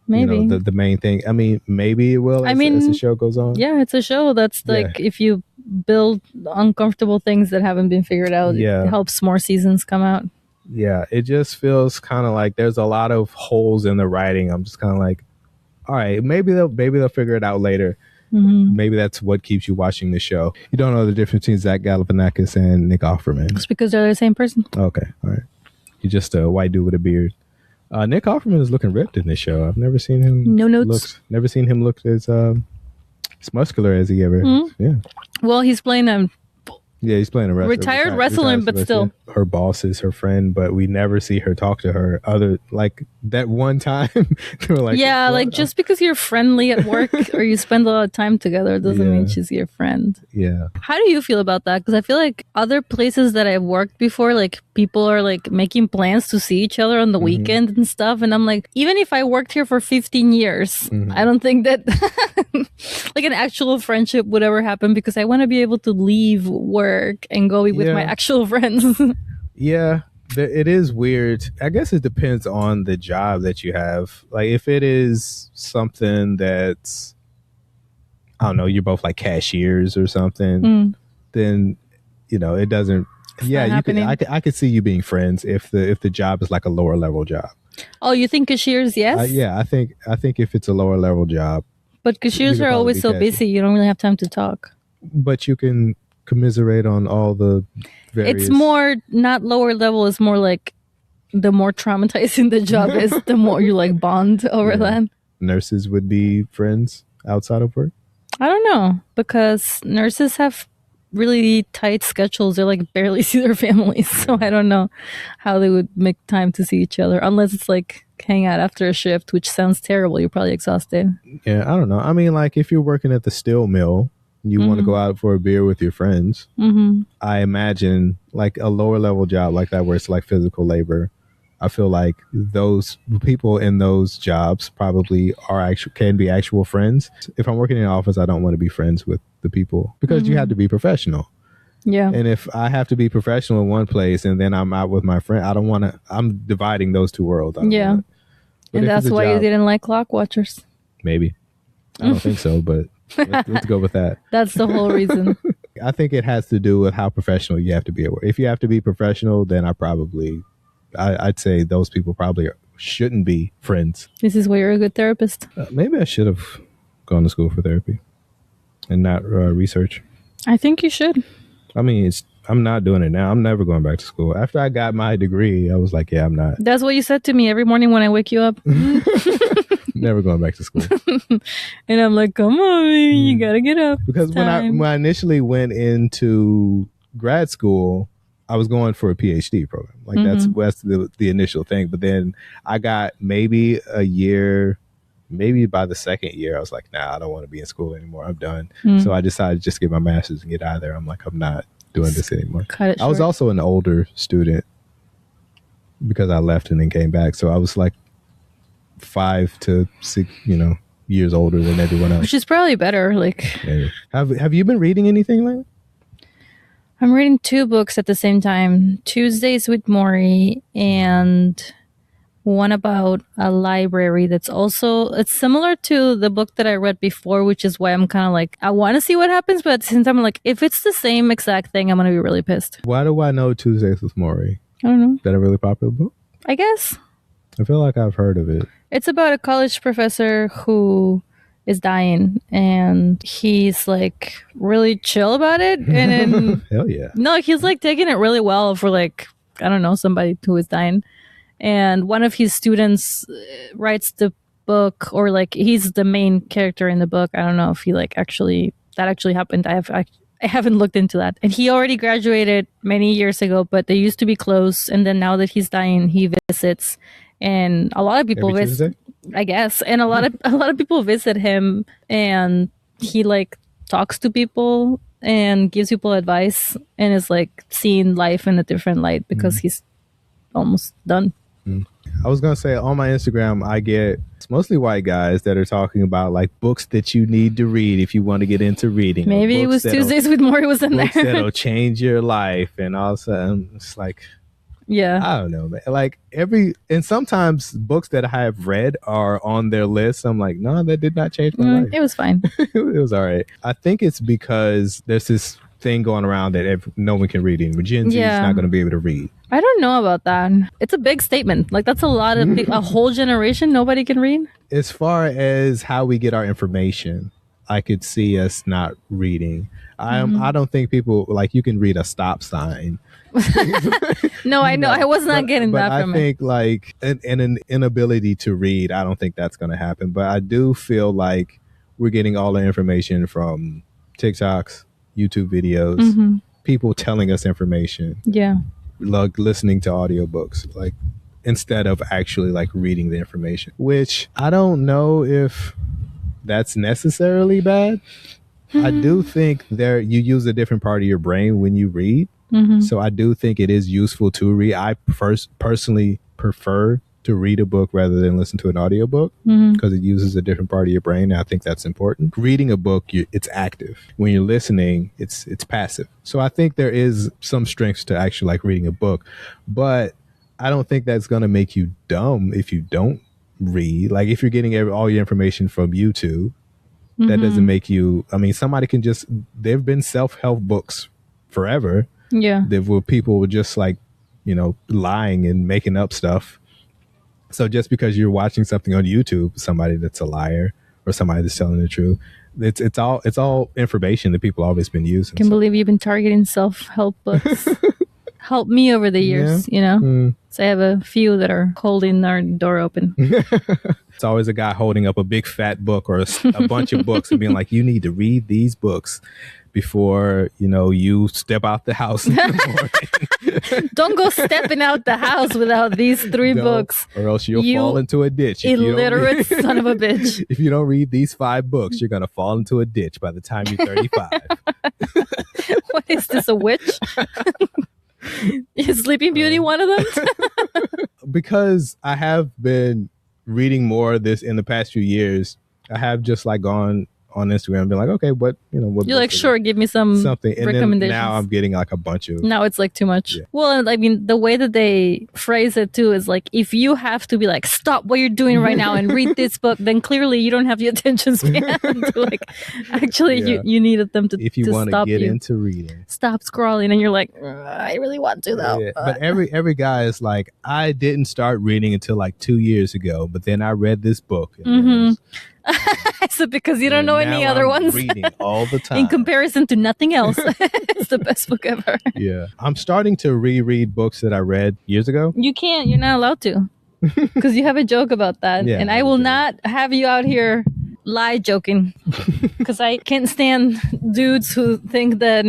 maybe the main thing. I mean, maybe it will as the show goes on. Yeah, it's a show that's like if you build uncomfortable things that haven't been figured out, it helps more seasons come out. Yeah, it just feels kind of like there's a lot of holes in the writing. I'm just kind of like, all right, maybe they'll figure it out later. Mm-hmm. Maybe that's what keeps you watching the show. You don't know the difference between Zach Galifianakis and Nick Offerman. It's because they're the same person. Okay, all right. You're just a white dude with a beard. Nick Offerman is looking ripped in this show. I've never seen him. No notes. Never seen him look as muscular as he ever. Mm-hmm. Yeah. Well, he's playing a. Yeah, he's playing a wrestler. Retired wrestler, but still. Her boss is her friend, but we never see her talk to her other, like that one time. They were like, yeah, like just because you're friendly at work or you spend a lot of time together doesn't mean she's your friend. Yeah. How do you feel about that? Because I feel like other places that I've worked before, like people are like making plans to see each other on the weekend and stuff. And I'm like, even if I worked here for 15 years, I don't think that like an actual friendship would ever happen because I want to be able to leave work and go be with my actual friends. Yeah, it is weird. I guess it depends on the job that you have. Like if it is something that's, I don't know, you're both like cashiers or something, then it doesn't. I could see you being friends if the job is like a lower level job. Oh, you think cashiers? Yes. Yeah, I think if it's a lower level job. But cashiers are always so busy. You don't really have time to talk. But you can commiserate on all the various... It's more not lower level, it's more like the more traumatizing the job is, the more you like bond over that. Nurses would be friends outside of work? I don't know, because nurses have really tight schedules. They like barely see their families, so I don't know how they would make time to see each other unless it's like hang out after a shift, which sounds terrible. You're probably exhausted. Yeah, I don't know. I mean, like if you're working at the steel mill, you want to go out for a beer with your friends. I imagine like a lower level job like that where it's like physical labor. I feel like those people in those jobs probably can be actual friends. If I'm working in an office, I don't want to be friends with the people because you have to be professional. Yeah. And if I have to be professional in one place and then I'm out with my friend, I don't want to. I'm dividing those two worlds. Yeah. And that's why you didn't like clock watchers. Maybe. I don't think so, but let's go with that. That's the whole reason. I think it has to do with how professional you have to be at work. If you have to be professional, then I'd say those people probably shouldn't be friends. This is why you're a good therapist. Maybe I should have gone to school for therapy and not research. I think you should. I mean, I'm not doing it now. I'm never going back to school. After I got my degree, I was like, yeah, I'm not. That's what you said to me every morning when I wake you up. Never going back to school. And I'm like, come on, baby, you gotta get up. Because when I initially went into grad school, I was going for a PhD program. Like that's the initial thing. But then I got maybe a year, maybe by the second year, I was like, nah, I don't want to be in school anymore. I'm done. So I decided to just get my master's and get out of there. I'm like, I'm not doing this anymore. I was also an older student because I left and then came back. So I was like 5 to 6, years older than everyone else. Which is probably better. Like, yeah. Have you been reading anything lately? I'm reading 2 books at the same time. Tuesdays with Maury and one about a library that's also, it's similar to the book that I read before, which is why I'm kind of like, I want to see what happens, but at the same time, I'm like, if it's the same exact thing, I'm going to be really pissed. Why do I know Tuesdays with Maury? I don't know. Is that a really popular book? I guess. I feel like I've heard of it. It's about a college professor who is dying, and he's like really chill about it. And then hell yeah, no, he's like taking it really well for like, I don't know, somebody who is dying. And one of his students writes the book, or like he's the main character in the book. I don't know if he like actually that actually happened. I haven't looked into that. And he already graduated many years ago, but they used to be close. And then now that he's dying, he visits, and a lot of people visit, I guess. And a lot of people visit him, and he like talks to people and gives people advice, and is like seeing life in a different light because he's almost done. I was gonna say, on my Instagram, I get, it's mostly white guys that are talking about like books that you need to read if you want to get into reading. Maybe it was Tuesdays with Maury was in there. Books that'll change your life, and all of a sudden it's like, yeah, I don't know, man. Like and sometimes books that I have read are on their list. I'm like, no, that did not change my life. It was fine. It was all right. I think it's because there's this thing going around that no one can read anymore. Gen Z is not going to be able to read. I don't know about that. It's a big statement. Like, that's a lot of a whole generation nobody can read. As far as how we get our information, I could see us not reading. I don't think people, like, you can read a stop sign. No, I know. I was not getting that from it. I think like an inability to read, I don't think that's going to happen. But I do feel like we're getting all the information from TikToks, YouTube videos, people telling us information. Yeah. Like listening to audiobooks, like, instead of actually like reading the information, which I don't know if that's necessarily bad. I do think you use a different part of your brain when you read. So I do think it is useful to read. I personally prefer to read a book rather than listen to an audiobook because it uses a different part of your brain. And I think that's important. Reading a book, it's active. When you're listening, it's passive. So I think there is some strengths to actually like reading a book, but I don't think that's going to make you dumb if you don't read. Like, if you're getting all your information from YouTube, that doesn't make you, I mean, somebody can just, there've been self-help books forever. Yeah. Where people were just like, lying and making up stuff. So just because you're watching something on YouTube, somebody that's a liar or somebody that's telling the truth, it's all information that people have always been using. Can't believe you've been targeting self-help books. Helped me over the years, So I have a few that are holding our door open. It's always a guy holding up a big fat book or a bunch of books and being like, you need to read these books before, you step out the house in the morning. Don't go stepping out the house without these 3 books. Or else you'll fall into a ditch. Illiterate son of a bitch. If you don't read these 5 books, you're going to fall into a ditch by the time you're 35. What is this, a witch? Is Sleeping Beauty one of them? Because I have been reading more of this in the past few years, I have just like gone on Instagram and been like, okay, what you're like, sure, give me something and recommendations. Then now I'm getting like a bunch of, now it's like too much. Yeah. Well, I mean, the way that they phrase it too is like, if you have to be like, stop what you're doing right now and read this book, then clearly you don't have the attention span to like, actually you needed them to, if you want to get into reading, stop scrolling. And you're like, I really want to though. Yeah. But every guy is like, I didn't start reading until like 2 years ago, but then I read this book. So because you don't know any other ones, reading all the time in comparison to nothing else. It's the best book ever. Yeah, I'm starting to reread books that I read years ago. You're not allowed to, because you have a joke about that. And I will not have you out here lie joking, because I can't stand dudes who think that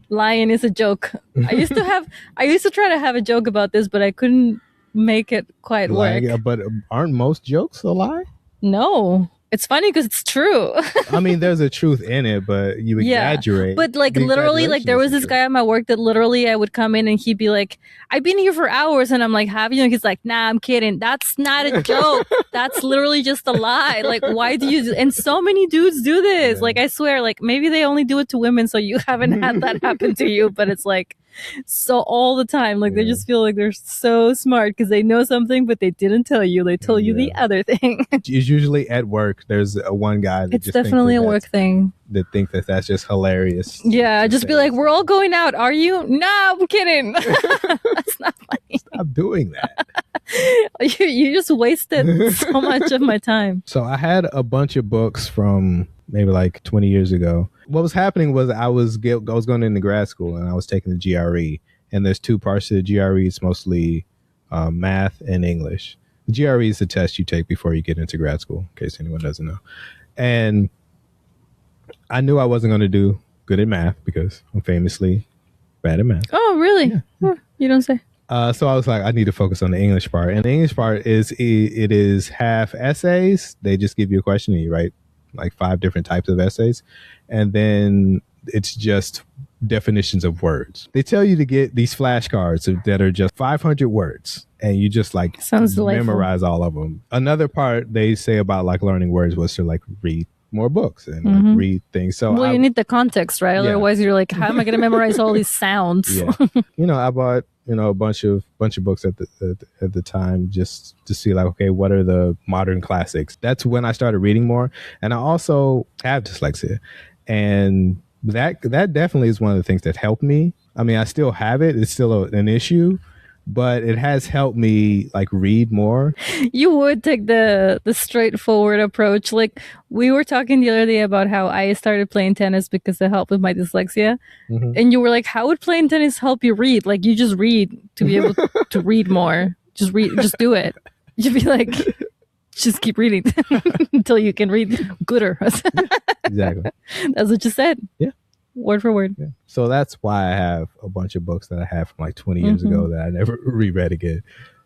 lying is a joke. I used to try to have a joke about this, but I couldn't make it quite work. But aren't most jokes a lie? No. It's funny because it's true. I mean, there's a truth in it, but you exaggerate. But like literally, like there was this guy at my work that literally I would come in and he'd be like, I've been here for hours. And I'm like, have you? And he's like, nah, I'm kidding. That's not a joke. That's literally just a lie. Like, why do you and so many dudes do this? Yeah. Like, I swear, like maybe they only do it to women. So you haven't had that happen to you. But it's like, so all the time, like they just feel like they're so smart because they know something, but they didn't tell you. They told you the other thing. It's usually at work. There's one guy that it's just definitely a work thing. That think that's just hilarious. Yeah, just be like, we're all going out. Are you? No, I'm kidding. That's not funny. Stop doing that. You just wasted so much of my time. So I had a bunch of books from maybe like 20 years ago. What was happening was I was going into grad school and I was taking the GRE. And there's two parts to the GRE. It's mostly math and English. The GRE is the test you take before you get into grad school, in case anyone doesn't know. And I knew I wasn't going to do good at math because I'm famously bad at math. Oh, really? Yeah. Oh, you don't say. So I was like, I need to focus on the English part. And the English part is, it is half essays. They just give you a question and you write like 5 different types of essays. And then it's just definitions of words. They tell you to get these flashcards that are just 500 words. And you just like memorize all of them. Another part they say about like learning words was to like read more books and like read things. So you need the context, right? Yeah. Otherwise you're like, how am I going to memorize all these sounds? Yeah. I bought a bunch of books at the time just to see like, okay, what are the modern classics? That's when I started reading more. And I also have dyslexia, and that definitely is one of the things that helped me. I mean, I still have it. It's still an issue, but it has helped me like read more. You would take the straightforward approach. Like we were talking the other day about how I started playing tennis because it helped with my dyslexia. And you were like, how would playing tennis help you read? Like you just read to be able to read more. Just do it. You'd be like, just keep reading until you can read gooder. Exactly. That's what you said. Yeah. Word for word. Yeah. So that's why I have a bunch of books that I have from like 20 years ago that I never reread again.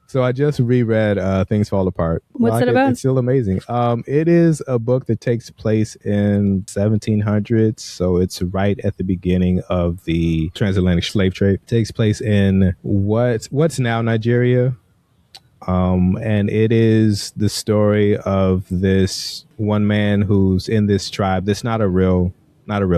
So I just reread Things Fall Apart. What's it about? It's still amazing. It is a book that takes place in 1700s. So it's right at the beginning of the transatlantic slave trade. It takes place in what's now Nigeria. And it is the story of this one man who's in this tribe. That's not a real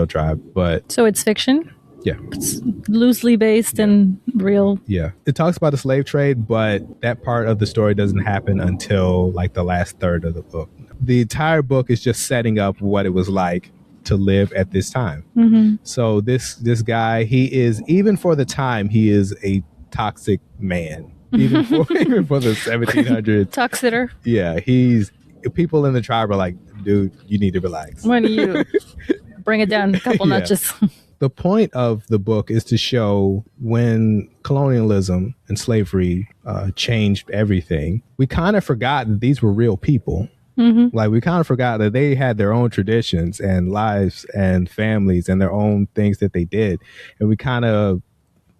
tribe, but so it's fiction. Yeah, it's loosely based and real. Yeah, it talks about the slave trade, but that part of the story doesn't happen until like the last third of the book. The entire book is just setting up what it was like to live at this time. So this guy, he is, even for the time, he is a toxic man. Even for the 1700s. Toxitter. Yeah, people in the tribe are like, dude, you need to relax. Why don't you bring it down a couple notches? The point of the book is to show when colonialism and slavery changed everything, we kind of forgot that these were real people. Like we kind of forgot that they had their own traditions and lives and families and their own things that they did. And we kind of,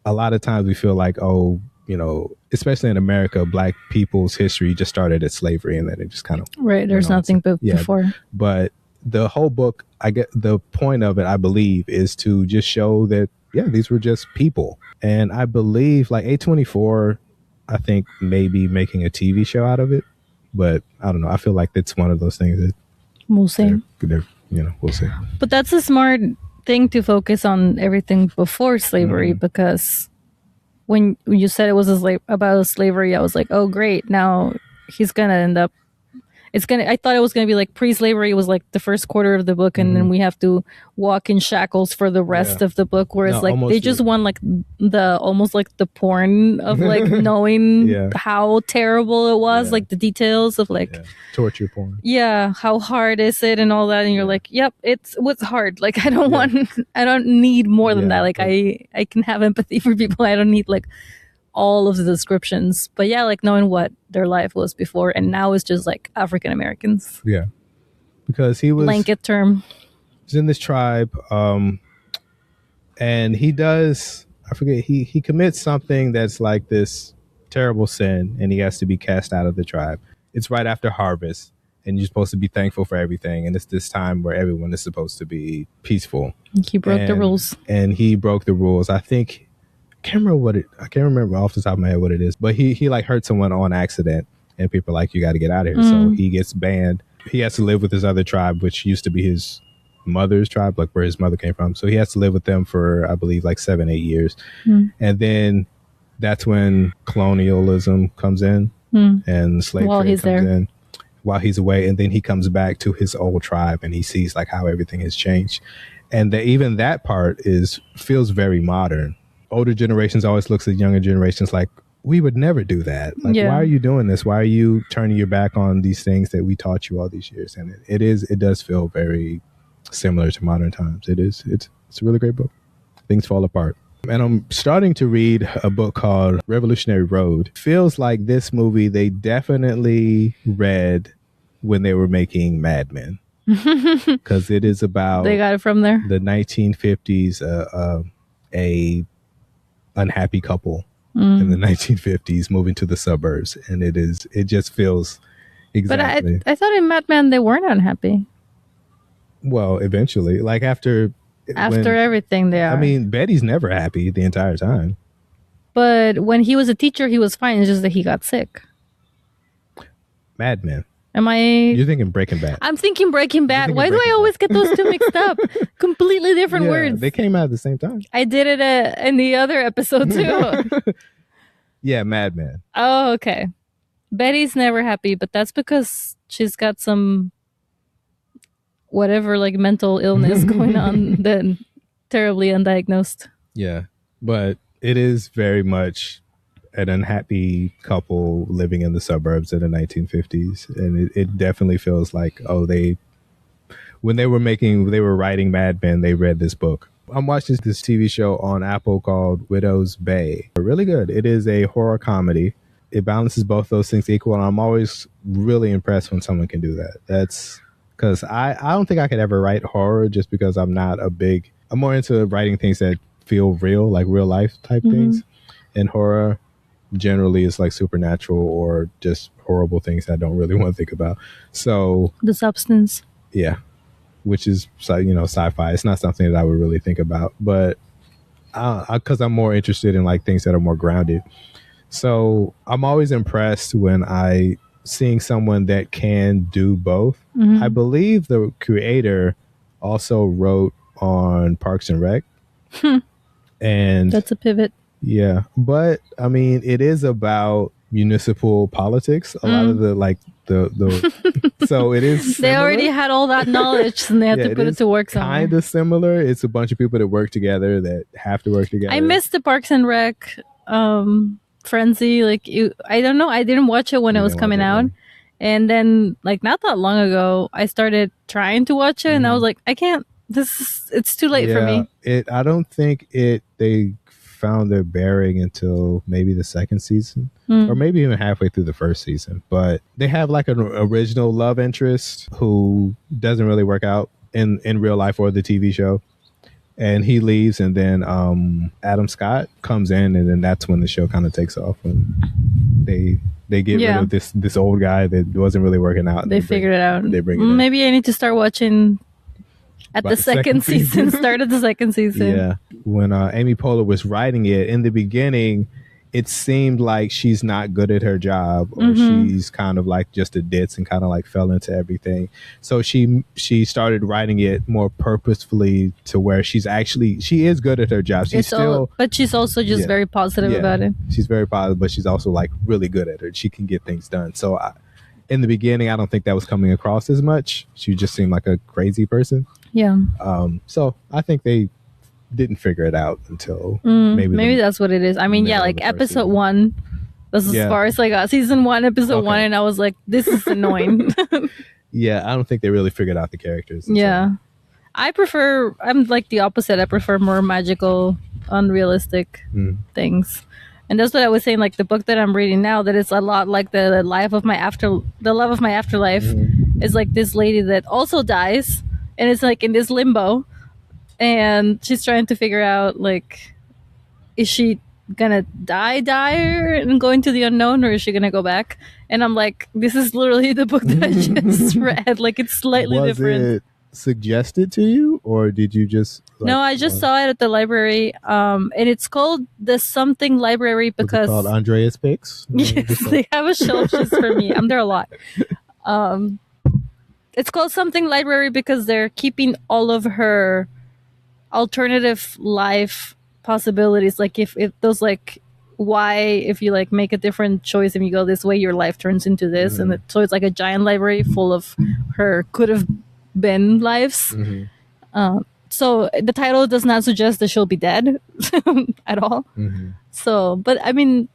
a lot of times we feel like, oh, especially in America, Black people's history just started at slavery, and then it just kind of there's nothing before. But the whole book, I get the point of it, I believe, is to just show that these were just people. And I believe like A24, I think maybe making a TV show out of it, but I don't know. I feel like it's one of those things that we'll see. We'll see. But that's a smart thing to focus on everything before slavery, because when you said it was about slavery, I was like, oh, great. Now he's going to end up, I thought it was going to be like pre-slavery. It was like the first quarter of the book. And then we have to walk in shackles for the rest of the book. Whereas they just want like almost like the porn of like knowing how terrible it was, like the details of like torture porn. Yeah. How hard is it and all that. And you're like, yep, it was hard. Like, I don't need more than that. Like I can have empathy for people. I don't need like all of the descriptions, but like knowing what their life was before and now is just like African Americans. Yeah, because he was blanket term. He's in this tribe, and he does. I forget. He commits something that's like this terrible sin, and he has to be cast out of the tribe. It's right after harvest, and you're supposed to be thankful for everything, and it's this time where everyone is supposed to be peaceful. He broke the rules, and he broke the rules. I think. I can't remember off the top of my head what it is, but he like hurt someone on accident, and people are like, you got to get out of here. So he gets banned. He has to live with this other tribe, which used to be his mother's tribe, like where his mother came from. So he has to live with them for, I believe, like 7-8 years. And then that's when colonialism comes in and slave trade comes in while he's away. And then he comes back to his old tribe and he sees like how everything has changed. And even that part feels very modern. Older generations always looks at younger generations like, we would never do that. Like, why are you doing this? Why are you turning your back on these things that we taught you all these years? And it does feel very similar to modern times. It's a really great book. Things fall apart. And I'm starting to read a book called Revolutionary Road. Feels like this movie they definitely read when they were making Mad Men. Because it is about... They got it from there? The 1950s, a unhappy couple in the 1950s moving to the suburbs. And it just feels exactly... But I thought in Mad Men they weren't unhappy. Well, eventually. Like after everything they are. I mean, Betty's never happy the entire time. But when he was a teacher, he was fine. It's just that he got sick. Mad Men. You're thinking Breaking Bad. I'm thinking Breaking Bad. Why do I always get those two mixed up? Completely different words. They came out at the same time. I did it in the other episode too. Yeah, Mad Men. Oh, okay. Betty's never happy, but that's because she's got some whatever like mental illness going on that terribly undiagnosed. Yeah, but it is very much an unhappy couple living in the suburbs in the 1950s, and it definitely feels like when they were writing Mad Men, they read this book. I'm watching this TV show on Apple called Widow's Bay. Really good. It is a horror comedy. It balances both those things equal, and I'm always really impressed when someone can do that. That's because I don't think I could ever write horror just because I'm more into writing things that feel real, like real life type things. And horror generally is like supernatural or just horrible things I don't really want to think about. So The Substance. Yeah. Which is, sci-fi. It's not something that I would really think about, but because I'm more interested in like things that are more grounded. So I'm always impressed when seeing someone that can do both. I believe the creator also wrote on Parks and Rec. And that's a pivot. Yeah. But I mean, it is about municipal politics. A lot of the so it is similar. They already had all that knowledge and they had to put it to work somewhere. Kind of similar. It's a bunch of people that work together that have to work together. I missed the Parks and Rec frenzy. I don't know. I didn't watch it when it was coming out. And then not that long ago, I started trying to watch it and I was like, I can't. It's too late for me. I don't think they found their bearing until maybe the second season or maybe even halfway through the first season. But they have like an original love interest who doesn't really work out in real life or the TV show. And he leaves, and then Adam Scott comes in, and then that's when the show kind of takes off. And they get rid of this old guy that wasn't really working out. They figured it out. They bring it in. Maybe I need to start watching at the second season. Start at the second season. Yeah. When Amy Poehler was writing it, in the beginning, it seemed like she's not good at her job, or she's kind of like just a ditz and kind of like fell into everything. So she started writing it more purposefully to where she is good at her job. But she's also just very positive about it. She's very positive, but she's also like really good at it. She can get things done. So in the beginning, I don't think that was coming across as much. She just seemed like a crazy person. Yeah. So I think they didn't figure it out until maybe that's what it is. I mean, episode 1. That's as far as I got. Season 1, episode 1, and I was like, this is annoying. Yeah, I don't think they really figured out the characters. Yeah. I'm like the opposite. I prefer more magical, unrealistic things. And that's what I was saying, like the book that I'm reading now, that it's a lot like the love of my afterlife is like this lady that also dies, and it's like in this limbo, and she's trying to figure out, like, is she gonna die and go into the unknown, or is she gonna go back? And I'm like, this is literally the book that I just read. Like, it's slightly different. Was it suggested to you, or did you just no, I just saw it at the library, and it's called the something library because called Andreas Picks. Yes, they have a shelf just for me. I'm there a lot. It's called something library because they're keeping all of her alternative life possibilities. Like if those, like, why if you like make a different choice and you go this way, your life turns into this, and so it's like a giant library full of her could have been lives. So the title does not suggest that she'll be dead at all. So, but I mean,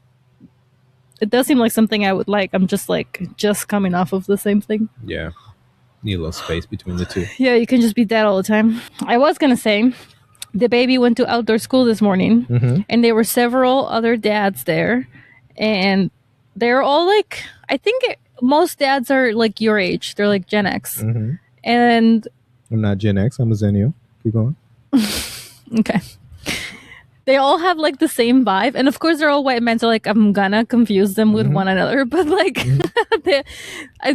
it does seem like something I would like. I'm just coming off of the same thing. Yeah. Need a little space between the two. Yeah, you can just be dad all the time. I was going to say, the baby went to outdoor school this morning, and there were several other dads there, and they're all like, I think most dads are like your age. They're like Gen X. And I'm not Gen X. I'm a Zennial. Keep going. Okay. They all have like the same vibe, and of course they're all white men, so like I'm gonna confuse them with one another, but like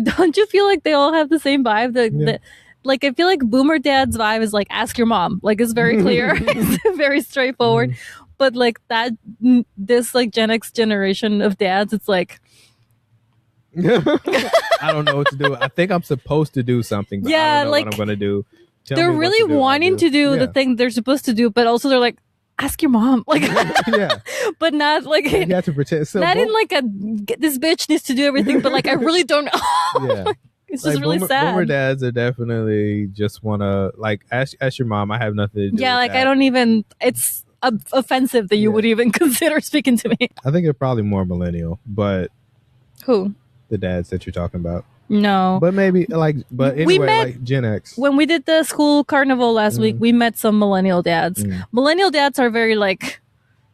don't you feel like they all have the same vibe? Like I feel like boomer dad's vibe is like ask your mom, like it's very clear. It's very straightforward. But like this like Gen X generation of dads, it's like I don't know what to do. I think I'm supposed to do something, but I don't know what I'm gonna do. They're really wanting to do the thing they're supposed to do, but also they're like, ask your mom, like, but not like you have to pretend. So not in like this bitch needs to do everything, but like I really don't know. It's just like really sad. Boomer dads are definitely just want to like ask your mom. I have nothing to do. Yeah, with like that. I don't even. It's offensive that you would even consider speaking to me. I think they're probably more millennial, but who? The dads that you're talking about. No, but maybe like, but anyway, like Gen X. When we did the school carnival last week, we met some millennial dads. Millennial dads are very like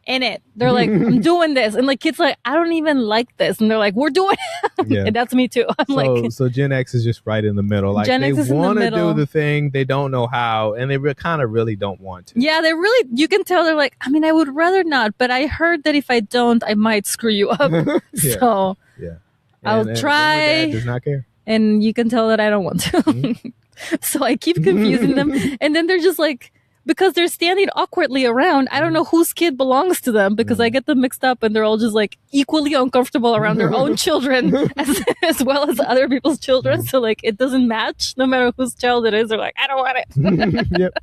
in it. They're like, I'm doing this, and like kids like, I don't even like this, and they're like, we're doing it. And that's me too. So Gen X is just right in the middle. Like Gen X they want to do the thing, they don't know how, and they kind of really don't want to. Yeah, they really. You can tell they're like, I mean, I would rather not, but I heard that if I don't, I might screw you up. So I'll try. Dad does not care. And you can tell that I don't want to. So I keep confusing them. And then they're just like, because they're standing awkwardly around, I don't know whose kid belongs to them because I get them mixed up and they're all just like equally uncomfortable around their own children as well as other people's children. So like it doesn't match no matter whose child it is. They're like, I don't want it. Yep.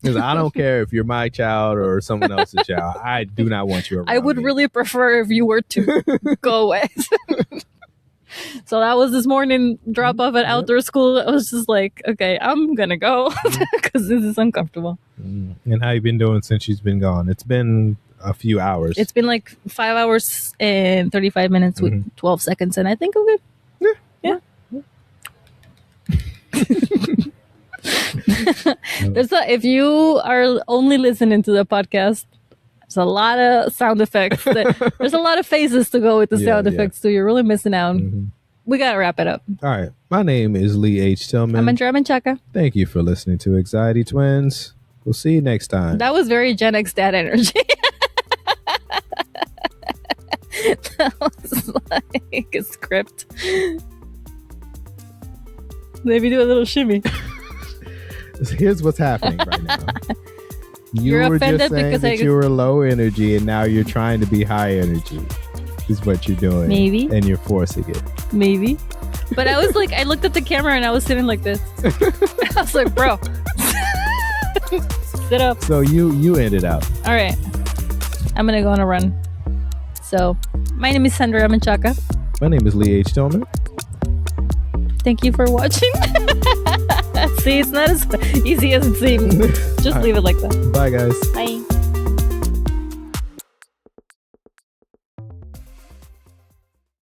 Because I don't care if you're my child or someone else's child. I do not want you around I would me. really prefer if you were to go away. So that was this morning drop off at outdoor school. I was just like, okay, I'm going to go because this is uncomfortable. And how you been doing since she's been gone? It's been a few hours. It's been like 5 hours and 35 minutes with 12 seconds. And I think I'm good. Yeah. If you are only listening to the podcast, there's a lot of sound effects. There's a lot of phases to go with the sound effects too. You're really missing out. We got to wrap it up. All right. My name is Lee H. Tillman. I'm Andrea Menchaca. Thank you for listening to Anxiety Twins. We'll see you next time. That was very Gen X dad energy. That was like a script. Maybe do a little shimmy. Here's what's happening right now. You're were offended just saying because that you were low energy and now you're trying to be high energy is what you're doing. Maybe. And you're forcing it. Maybe. But I was like, I looked at the camera and I was sitting like this. I was like, bro, sit up. So you ended up. All right. I'm going to go on a run. So my name is Sandra Menchaca. My name is Lee H. Tillman. Thank you for watching. See, it's not as easy as it seems. Just leave it like that. Bye, guys. Bye.